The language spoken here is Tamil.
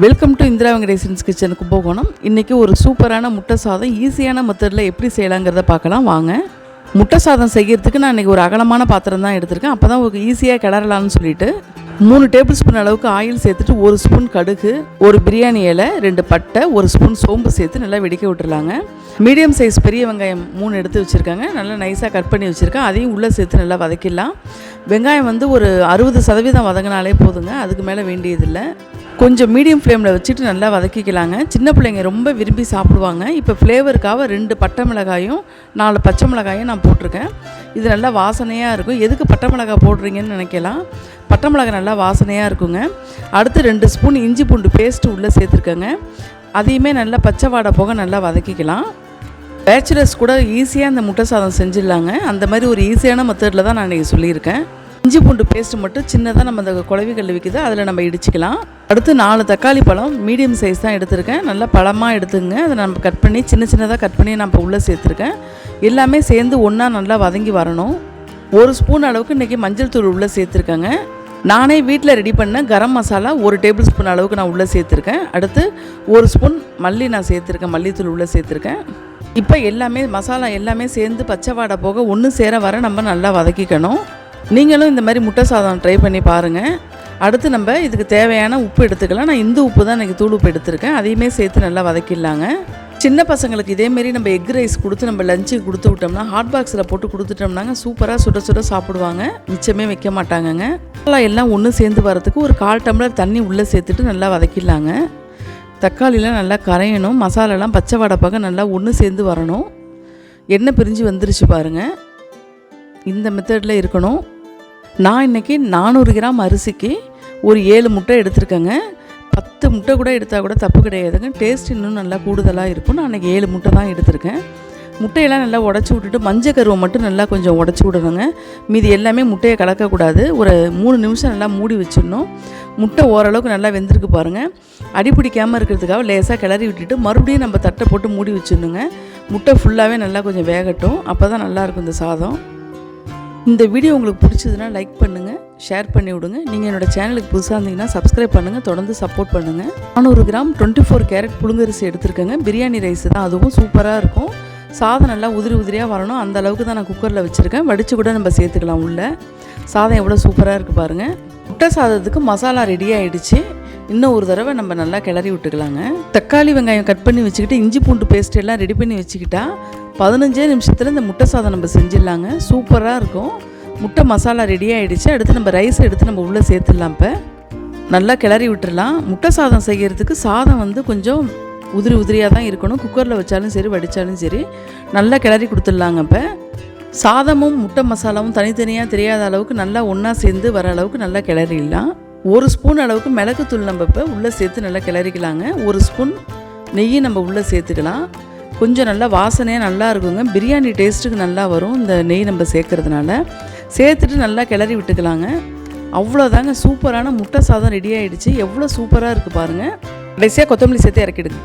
Welcome to Indira Venkatesan's kitchen Kumbakonam. இன்றைக்கி ஒரு சூப்பரான முட்டை சாதம் ஈஸியான மெத்தடில் எப்படி செய்யலாங்கிறத பார்க்கலாம் வாங்க. முட்டை சாதம் செய்கிறதுக்கு நான் இன்றைக்கி ஒரு அகலமான பாத்திரம் தான் எடுத்திருக்கேன். அப்போ தான் உங்களுக்கு ஈஸியாக கிளறலாம்னு சொல்லிட்டு 3 டேபிள் ஸ்பூன் அளவுக்கு ஆயில் சேர்த்துட்டு 1 ஸ்பூன் கடுகு, ஒரு பிரியாணி இலை, 2 பட்டை, 1 ஸ்பூன் சோம்பு சேர்த்து நல்லா வெடிக்க விட்டுருலாங்க. மீடியம் சைஸ் பெரிய வெங்காயம் 3 எடுத்து வச்சுருக்காங்க. நல்லா நைஸாக கட் பண்ணி வச்சுருக்கேன். அதையும் உள்ளே சேர்த்து நல்லா வதக்கிடலாம். வெங்காயம் ஒரு 60% வதங்கினாலே போதுங்க, அதுக்கு மேலே வேண்டியதில்லை. கொஞ்சம் மீடியம் ஃப்ளேமில் வச்சுட்டு நல்லா வதக்கிக்கலாங்க. சின்ன பிள்ளைங்க ரொம்ப விரும்பி சாப்பிடுவாங்க. இப்போ ஃப்ளேவருக்காக 2 பட்டை மிளகாயும் 4 பச்சை மிளகாயும் நான் போட்டிருக்கேன். இது நல்லா வாசனையாக இருக்கும். எதுக்கு பட்டை மிளகாய் போடுறீங்கன்னு நினைக்கலாம். பட்டை மிளகாய் நல்லா வாசனையாக இருக்குங்க. அடுத்து 2 ஸ்பூன் இஞ்சி பூண்டு பேஸ்ட்டு உள்ளே சேர்த்துருக்கேங்க. அதையுமே நல்லா பச்சை வாடை போக நல்லா வதக்கிக்கலாம். பேச்சுலர்ஸ் கூட ஈஸியாக அந்த முட்டை சாதம் செஞ்சிடலாங்க. அந்த மாதிரி ஒரு ஈஸியான மெத்தடில் தான் நான் இன்றைக்கி சொல்லியிருக்கேன். இஞ்சி பூண்டு பேஸ்ட்டு மட்டும் சின்னதாக நம்ம அந்த குழவி கல் விற்கிது அதில் நம்ம இடிச்சிக்கலாம். அடுத்து 4 தக்காளி பழம் மீடியம் சைஸ் தான் எடுத்திருக்கேன். நல்லா பழமாக எடுத்துங்க. அதை நம்ம கட் பண்ணி சின்னதாக கட் பண்ணி நான் இப்போ உள்ளே சேர்த்துருக்கேன். எல்லாமே சேர்ந்து ஒன்றா நல்லா வதங்கி வரணும். 1 ஸ்பூன் அளவுக்கு இன்றைக்கி மஞ்சள் தூள் உள்ளே சேர்த்துருக்கேங்க. நானே வீட்டில் ரெடி பண்ண கரம் மசாலா 1 டேபிள் ஸ்பூன் அளவுக்கு நான் உள்ளே சேர்த்துருக்கேன். அடுத்து 1 ஸ்பூன் மல்லி நான் சேர்த்துருக்கேன், மல்லித்தூள் உள்ளே சேர்த்துருக்கேன். இப்போ எல்லாமே மசாலா எல்லாமே சேர்ந்து பச்சை வாடை போக ஒன்று சேர வர நம்ம நல்லா வதக்கிக்கணும். நீங்களும் இந்த மாதிரி முட்டை சாதம் ட்ரை பண்ணி பாருங்கள். அடுத்து நம்ம இதுக்கு தேவையான உப்பு எடுத்துக்கலாம். நான் இந்த உப்பு தான் இன்றைக்கி தூள் உப்பு எடுத்துருக்கேன். அதையுமே சேர்த்து நல்லா வதக்கிடலாங்க. சின்ன பசங்களுக்கு இதேமாரி நம்ம எக் ரைஸ் கொடுத்து நம்ம லஞ்சுக்கு கொடுத்து விட்டோம்னா, ஹாட் பாக்ஸில் போட்டு கொடுத்துட்டோம்னாங்க சூப்பராக சுட சுட சாப்பிடுவாங்க. மிச்சமே வைக்க மாட்டாங்கங்க. எல்லாம் ஒன்று சேர்ந்து வரதுக்கு ஒரு 1/4 டம்ளர் தண்ணி உள்ளே சேர்த்துட்டு நல்லா வதக்கிடலாங்க. தக்காளிலாம் நல்லா கரையணும். மசாலாலாம் பச்சை வாடை பார்க்க நல்லா ஒன்று சேர்ந்து வரணும். எண்ணெய் பிரிஞ்சு வந்துருச்சு பாருங்கள். இந்த மெத்தடில் இருக்கணும். நான் இன்றைக்கி 400 கிராம் அரிசிக்கு ஒரு 7 முட்டை எடுத்துருக்கேங்க. 10 முட்டை கூட எடுத்தால் கூட தப்பு கிடையாதுங்க. டேஸ்ட் இன்னும் நல்லா கூடுதலாக இருக்கும். நான் இன்றைக்கி 7 முட்டை தான் எடுத்திருக்கேன். முட்டையெல்லாம் நல்லா உடச்சி விட்டுட்டு மஞ்சள் கருவை மட்டும் நல்லா கொஞ்சம் உடச்சி விடணுங்க. மீதி எல்லாமே முட்டையை கலக்கக்கூடாது. ஒரு 3 நிமிஷம் நல்லா மூடி வச்சிடணும். முட்டை ஓரளவுக்கு நல்லா வெந்திருக்கு பாருங்கள். அடி பிடிக்காமல் இருக்கிறதுக்காக லேசாக கிளறி விட்டுட்டு மறுபடியும் நம்ம தட்டை போட்டு மூடி வச்சிடணுங்க. முட்டை ஃபுல்லாகவே நல்லா கொஞ்சம் வேகட்டும். அப்போ தான் நல்லாயிருக்கும் இந்த சாதம். இந்த வீடியோ உங்களுக்கு பிடிச்சதுன்னா லைக் பண்ணுங்கள், ஷேர் பண்ணி விடுங்க. நீங்கள் என்னோடய சேனலுக்கு புதுசாக இருந்தீங்கன்னா சப்ஸ்கிரைப் பண்ணுங்கள், தொடர்ந்து சப்போர்ட் பண்ணுங்கள். 400 கிராம் 24 கேரட் புழுங்கரிசி எடுத்துருக்கேங்க. பிரியாணி ரைஸ் தான், அதுவும் சூப்பராக இருக்கும். சாதம் நல்லா உதிரியாக வரணும். அந்த அளவுக்கு தான் நான் குக்கரில் வச்சுருக்கேன். வடித்து கூட நம்ம சேர்த்துக்கலாம் உள்ள. சாதம் எவ்வளோ சூப்பராக இருக்குது பாருங்கள். முட்டை சாதத்துக்கு மசாலா ரெடி ஆகிடுச்சு. இன்னும் ஒரு தடவை நம்ம நல்லா கிளறி விட்டுக்கலாங்க. தக்காளி வெங்காயம் கட் பண்ணி வச்சுக்கிட்டு இஞ்சி பூண்டு பேஸ்ட் எல்லாம் ரெடி பண்ணி வச்சுக்கிட்டா 15 நிமிஷத்தில் இந்த முட்டை சாதம் நம்ம செஞ்சிடலாங்க. சூப்பராக இருக்கும். முட்டை மசாலா ரெடி ஆகிடுச்சு. அடுத்து நம்ம ரைஸ் எடுத்து நம்ம உள்ளே சேர்த்துடலாம். இப்போ நல்லா கிளறி விட்டுடலாம். முட்டை சாதம் செய்கிறதுக்கு சாதம் கொஞ்சம் உதிரியாக தான் இருக்கணும். குக்கரில் வச்சாலும் சரி, வடித்தாலும் சரி, நல்லா கிளறி கொடுத்துடலாங்க. இப்போ சாதமும் முட்டை மசாலாவும் தனித்தனியாக தெரியாத அளவுக்கு நல்லா ஒன்றா சேர்ந்து வர அளவுக்கு நல்லா கிளறிடலாம். 1 ஸ்பூன் அளவுக்கு மிளகுத்தூள் நம்ம இப்போ உள்ளே சேர்த்து நல்லா கிளறிக்கலாங்க. 1 ஸ்பூன் நெய் நம்ம உள்ளே சேர்த்துக்கலாம். கொஞ்சம் நல்லா வாசனையாக நல்லா இருக்குங்க. பிரியாணி டேஸ்ட்டுக்கு நல்லா வரும் இந்த நெய் நம்ம சேர்க்கறதுனால. சேர்த்துட்டு நல்லா கிளறி விட்டுக்கலாங்க. அவ்வளோதாங்க, சூப்பரான முட்டை சாதம் ரெடி ஆகிடுச்சு. எவ்வளோ சூப்பராக இருக்குது பாருங்கள். கடைசியாக கொத்தமல்லி சேர்த்து இறக்கிடுங்க.